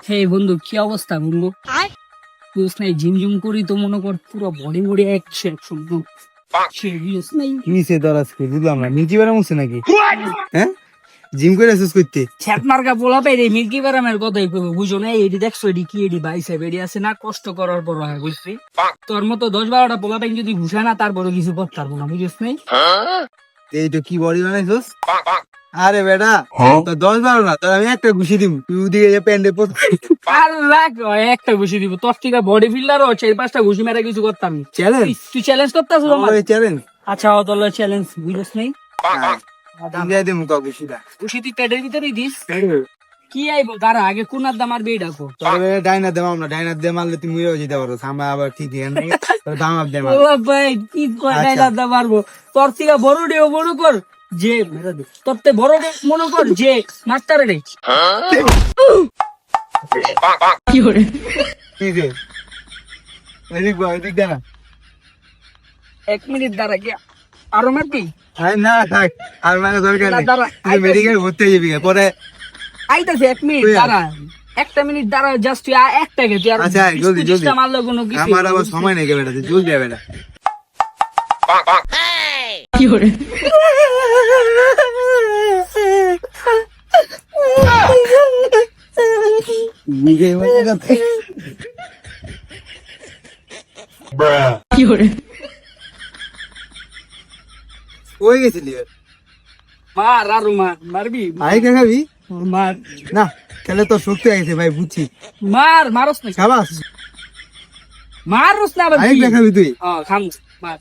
হে বন্ধু, কি অবস্থা বন্ধু? বুঝছ নাই, জিম জিম করি তো মনে কর পুরো বডি বডি একশো বুঝছ নাই। কি সে তোর আজকে বুঝলাম না, মির্কি বেড়া মুছে নাকি? হ্যাঁ, জিম করে আসিস করতে? ছ্যাট মার্কা পোলা পেরে মিল্কি ব্যারামের কথাই কইবো, বুঝো না? এডি দেখছো, এডি কি, এডি বাইসেপ, এডি আছে না, কষ্ট করার পর হয়, বুঝছি? তোর মতো 10-12টা পোলা পেন যদি ঘুষায় না, তারপরে কিছু করতে পারবো না, বুঝছ নাই? এই তো কি বডি বানাইছস? আরে বেটা, তো 10-12 না, তোর আমি একটা ঘুষি দিব, তুই ওদিকে যে প্যান্ডে পর। আর রাখ, একটা ঘুষি দিব তোর থেকে, বডি ফিল্ডারও 4-5টা ঘুষি মেরে কিছু করতাম। চ্যালেঞ্জ? তুই চ্যালেঞ্জ করতেছ আমার? চ্যালেঞ্জ? আচ্ছা, অতল চ্যালেঞ্জ, বুঝছ নাই? ইন্ডিয়া দিমু তো ঘুষিটা। ঘুষি তুই পেটের ভিতরেই দিস? কি আইবো দাঁড়া, আগে কোন আড্ডা মারবে এটা কো। তোর ডাইনার দেমাম না, ডাইনার দিয়ে মারলে তুই মুইও যেতে পারো, আমরা আবার ঠিক আছে, তোর দাম আপ দেমাম। ও ভাই, কি কয় আচ্ছা। ডাইল আড্ডা মারবো? তোর থেকে বড় ডেও মনে কর যে, তোর থেকে বড় ডে মনে কর যে মাস্টার রে। কি করে? কি রে? এদিক বল, এদিক দে না। 1 মিনিট দাঁড়া, কি আরো মারবি? আরে না থাক, আর মানে দরকার নেই, দাঁড়া, তুই মেডিকেল ভর্তি হয়ে যাবি পরে। আইতাছে 1 মিনিট তুই আয়। দাঁড়া, 1 মিনিট দাঁড়া, জাস্ট তুই একটা গে, তুই আর আচ্ছা, জলদি, জলদি। মারলে কোনো কিছু আমার আবার সময় নেই কে বেটা, তুই জলদি আয় বেটা। কি করে? কি করে? ওই গেছিলি মার আরো মার, মারবি? ভাই কে খাবি? মার না, খেলে তো শক্তি আছে ভাই, বুঝছি। মারস না, খাবাস মারস না আবার ভাই তুই। কে খাবি তুই? খাম, মার।